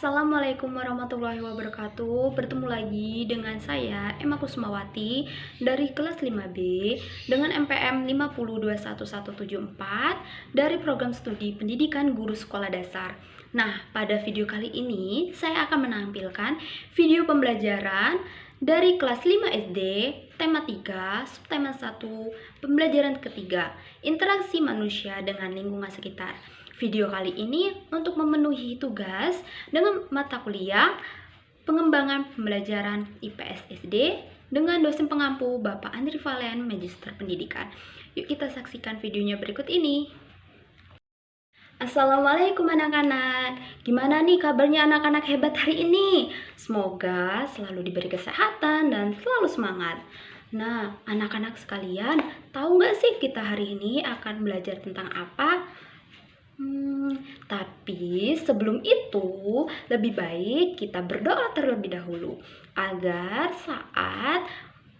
Assalamualaikum warahmatullahi wabarakatuh. Bertemu lagi dengan saya Emma Kusmawati dari kelas 5B dengan MPM 5021174 dari program studi pendidikan guru sekolah dasar. Nah, pada video kali ini saya akan menampilkan video pembelajaran dari kelas 5 SD, tema 3, subtema 1, pembelajaran ketiga, interaksi manusia dengan lingkungan sekitar. Video kali ini untuk memenuhi tugas dengan mata kuliah pengembangan pembelajaran IPS SD dengan dosen pengampu Bapak Andri Valen, Magister Pendidikan. Yuk kita saksikan videonya berikut ini. Assalamualaikum anak-anak. Gimana nih kabarnya anak-anak hebat hari ini? Semoga selalu diberi kesehatan dan selalu semangat. Nah, anak-anak sekalian, tahu nggak sih kita hari ini akan belajar tentang apa? Tapi sebelum itu lebih baik kita berdoa terlebih dahulu agar saat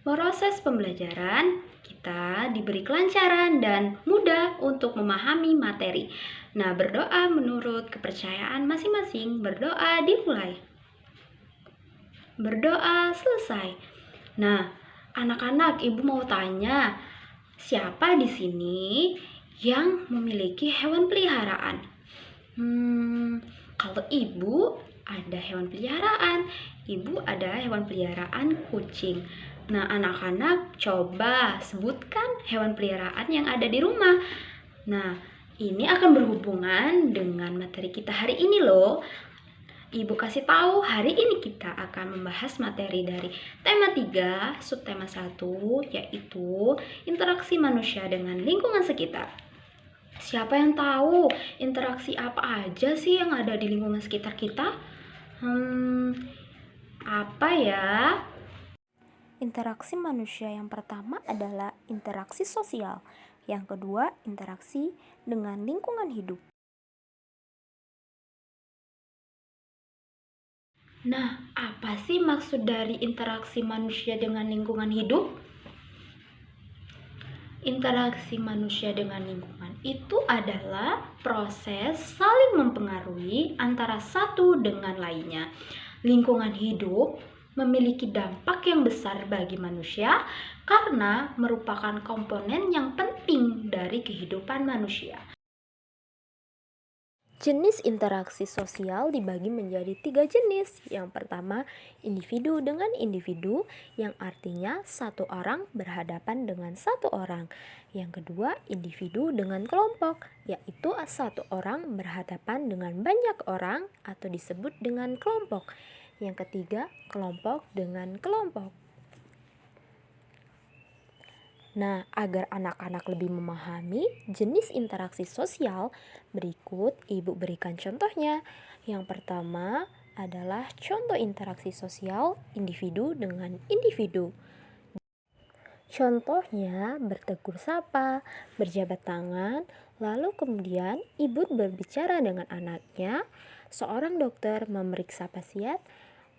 proses pembelajaran kita diberi kelancaran dan mudah untuk memahami materi. Nah, berdoa menurut kepercayaan masing-masing. Berdoa dimulai. Berdoa selesai. Nah, anak-anak, ibu mau tanya, siapa di sini yang memiliki hewan peliharaan? Kalau ibu ada hewan peliharaan, ibu ada hewan peliharaan kucing. Nah, anak-anak coba sebutkan hewan peliharaan yang ada di rumah. Nah, ini akan berhubungan dengan materi kita hari ini loh. Ibu kasih tahu, hari ini kita akan membahas materi dari tema 3, subtema 1, yaitu interaksi manusia dengan lingkungan sekitar. Siapa yang tahu interaksi apa aja sih yang ada di lingkungan sekitar kita? Apa ya? Interaksi manusia yang pertama adalah interaksi sosial. Yang kedua, interaksi dengan lingkungan hidup. Nah, apa sih maksud dari interaksi manusia dengan lingkungan hidup? Interaksi manusia dengan lingkungan itu adalah proses saling mempengaruhi antara satu dengan lainnya. Lingkungan hidup memiliki dampak yang besar bagi manusia karena merupakan komponen yang penting dari kehidupan manusia. Jenis interaksi sosial dibagi menjadi 3 jenis. Yang pertama, individu dengan individu, yang artinya satu orang berhadapan dengan satu orang. Yang kedua, individu dengan kelompok, yaitu satu orang berhadapan dengan banyak orang atau disebut dengan kelompok. Yang ketiga, kelompok dengan kelompok. Nah, agar anak-anak lebih memahami jenis interaksi sosial, berikut ibu berikan contohnya. Yang pertama adalah contoh interaksi sosial individu dengan individu. Contohnya bertegur sapa, berjabat tangan, lalu kemudian ibu berbicara dengan anaknya, seorang dokter memeriksa pasien,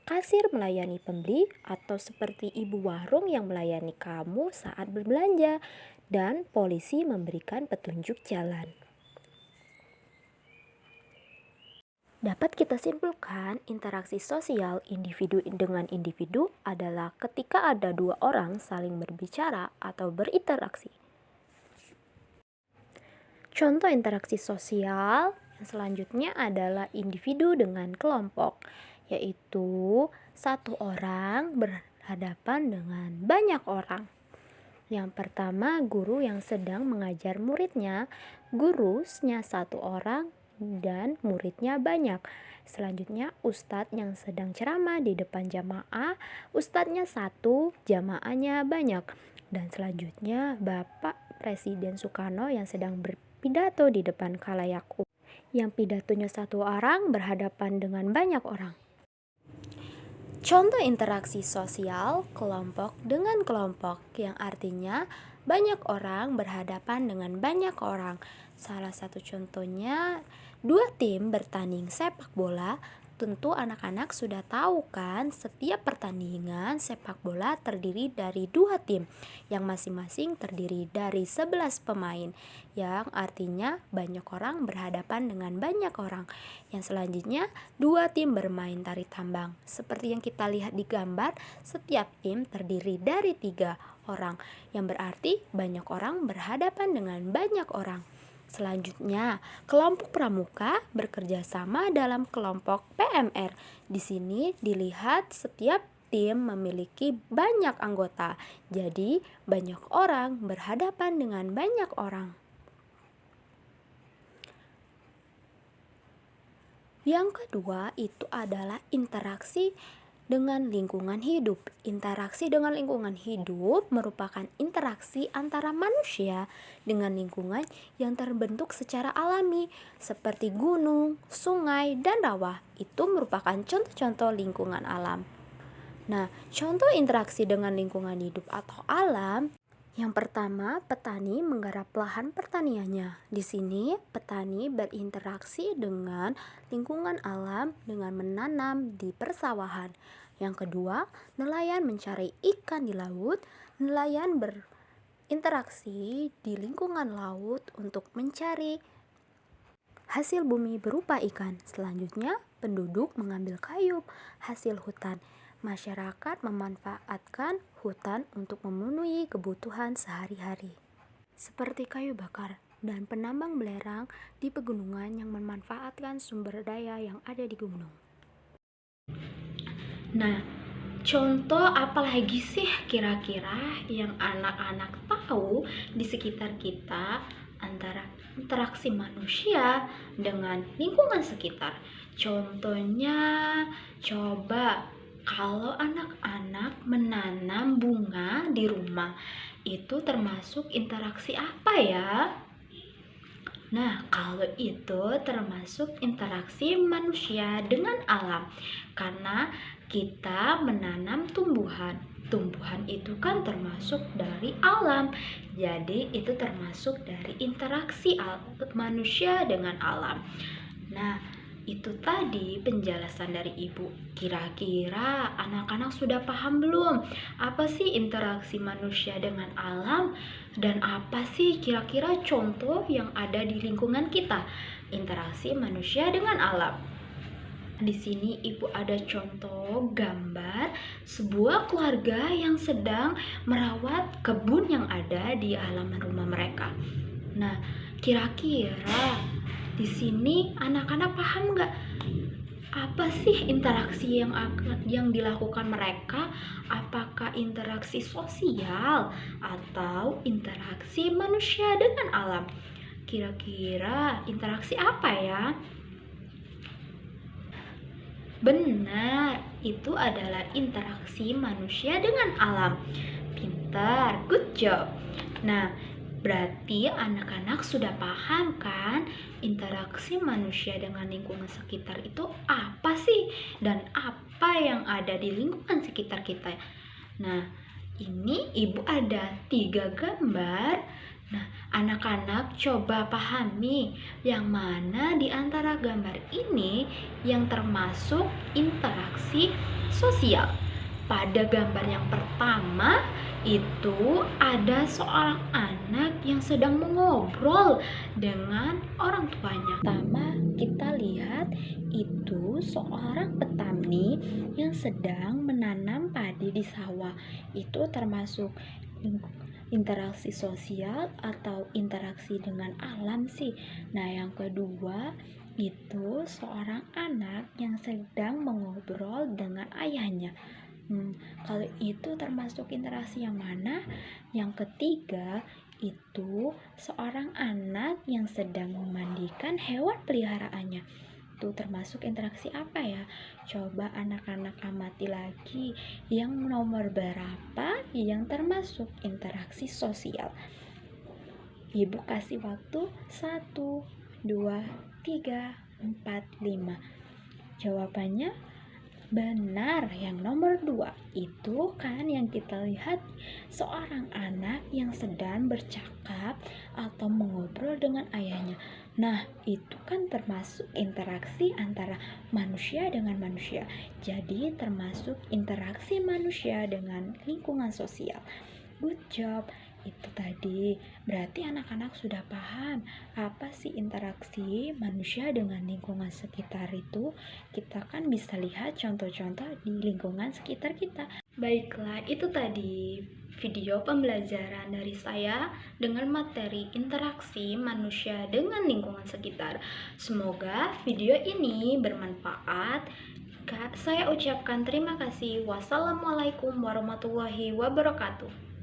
kasir melayani pembeli, atau seperti ibu warung yang melayani kamu saat berbelanja, dan polisi memberikan petunjuk jalan. Dapat kita simpulkan, interaksi sosial individu dengan individu adalah ketika ada dua orang saling berbicara atau berinteraksi. Contoh interaksi sosial yang selanjutnya adalah individu dengan kelompok, yaitu satu orang berhadapan dengan banyak orang. Yang pertama, guru yang sedang mengajar muridnya, gurunya satu orang dan muridnya banyak. Selanjutnya, ustadz yang sedang ceramah di depan jamaah, ustadznya satu, jamaahnya banyak. Dan selanjutnya, Bapak Presiden Soekarno yang sedang berpidato di depan khalayak umum, yang pidatonya satu orang berhadapan dengan banyak orang. Contoh interaksi sosial kelompok dengan kelompok, yang artinya banyak orang berhadapan dengan banyak orang. Salah satu contohnya, dua tim bertanding sepak bola, Tentu anak-anak sudah tahu kan, setiap pertandingan sepak bola terdiri dari 2 tim yang masing-masing terdiri dari 11 pemain, yang artinya banyak orang berhadapan dengan banyak orang. Yang selanjutnya 2 tim bermain tari tambang. Seperti yang kita lihat di gambar, setiap tim terdiri dari 3 orang, yang berarti banyak orang berhadapan dengan banyak orang. Selanjutnya, kelompok pramuka bekerja sama dalam kelompok PMR. Di sini dilihat setiap tim memiliki banyak anggota. Jadi, banyak orang berhadapan dengan banyak orang. Yang kedua itu adalah interaksi dengan lingkungan hidup. Interaksi dengan lingkungan hidup merupakan interaksi antara manusia dengan lingkungan yang terbentuk secara alami, seperti gunung, sungai, dan rawa. Itu merupakan contoh-contoh lingkungan alam. Nah, contoh interaksi dengan lingkungan hidup atau alam. Yang pertama, petani menggarap lahan pertaniannya. Di sini, petani berinteraksi dengan lingkungan alam dengan menanam di persawahan. Yang kedua, nelayan mencari ikan di laut. Nelayan berinteraksi di lingkungan laut untuk mencari hasil bumi berupa ikan. Selanjutnya, penduduk mengambil kayu hasil hutan. Masyarakat memanfaatkan hutan untuk memenuhi kebutuhan sehari-hari, seperti kayu bakar, dan penambang belerang di pegunungan yang memanfaatkan sumber daya yang ada di gunung. Nah, contoh apa lagi sih kira-kira yang anak-anak tahu di sekitar kita antara interaksi manusia dengan lingkungan sekitar? Contohnya, coba kalau anak-anak menanam bunga di rumah, itu termasuk interaksi apa ya? Nah, kalau itu termasuk interaksi manusia dengan alam, karena kita menanam tumbuhan. Tumbuhan itu kan termasuk dari alam, jadi itu termasuk dari interaksi manusia dengan alam. Nah, itu tadi penjelasan dari Ibu. Kira-kira anak-anak sudah paham belum? Apa sih interaksi manusia dengan alam? Dan apa sih kira-kira contoh yang ada di lingkungan kita? Interaksi manusia dengan alam. Di sini Ibu ada contoh gambar sebuah keluarga yang sedang merawat kebun yang ada di halaman rumah mereka. Nah, kira-kira di sini anak-anak paham nggak apa sih interaksi yang dilakukan mereka? Apakah interaksi sosial atau interaksi manusia dengan alam? Kira-kira interaksi apa ya? Benar, itu adalah interaksi manusia dengan alam. Pintar, good job. Nah, berarti anak-anak sudah paham kan interaksi manusia dengan lingkungan sekitar itu apa sih? Dan apa yang ada di lingkungan sekitar kita? Nah, ini Ibu ada 3 gambar. Nah, anak-anak coba pahami yang mana di antara gambar ini yang termasuk interaksi sosial. Pada gambar yang pertama itu ada seorang anak yang sedang mengobrol dengan orang tuanya. Pertama kita lihat itu seorang petani yang sedang menanam padi di sawah. Itu termasuk interaksi sosial atau interaksi dengan alam sih. Nah, yang kedua itu seorang anak yang sedang mengobrol dengan ayahnya. Kalau itu termasuk interaksi yang mana? Yang ketiga itu seorang anak yang sedang memandikan hewan peliharaannya. Itu termasuk interaksi apa ya? Coba anak-anak amati lagi yang nomor berapa yang termasuk interaksi sosial. Ibu kasih waktu 1, 2, 3, 4, 5. Jawabannya benar, yang nomor 2 itu kan yang kita lihat seorang anak yang sedang bercakap atau mengobrol dengan ayahnya. Nah, itu kan termasuk interaksi antara manusia dengan manusia. Jadi, termasuk interaksi manusia dengan lingkungan sosial. Good job. Itu tadi. Berarti anak-anak sudah paham apa sih interaksi manusia dengan lingkungan sekitar itu. Kita kan bisa lihat contoh-contoh di lingkungan sekitar kita. Baiklah, itu tadi video pembelajaran dari saya dengan materi interaksi manusia dengan lingkungan sekitar. Semoga video ini bermanfaat. Saya ucapkan terima kasih. Wassalamualaikum warahmatullahi wabarakatuh.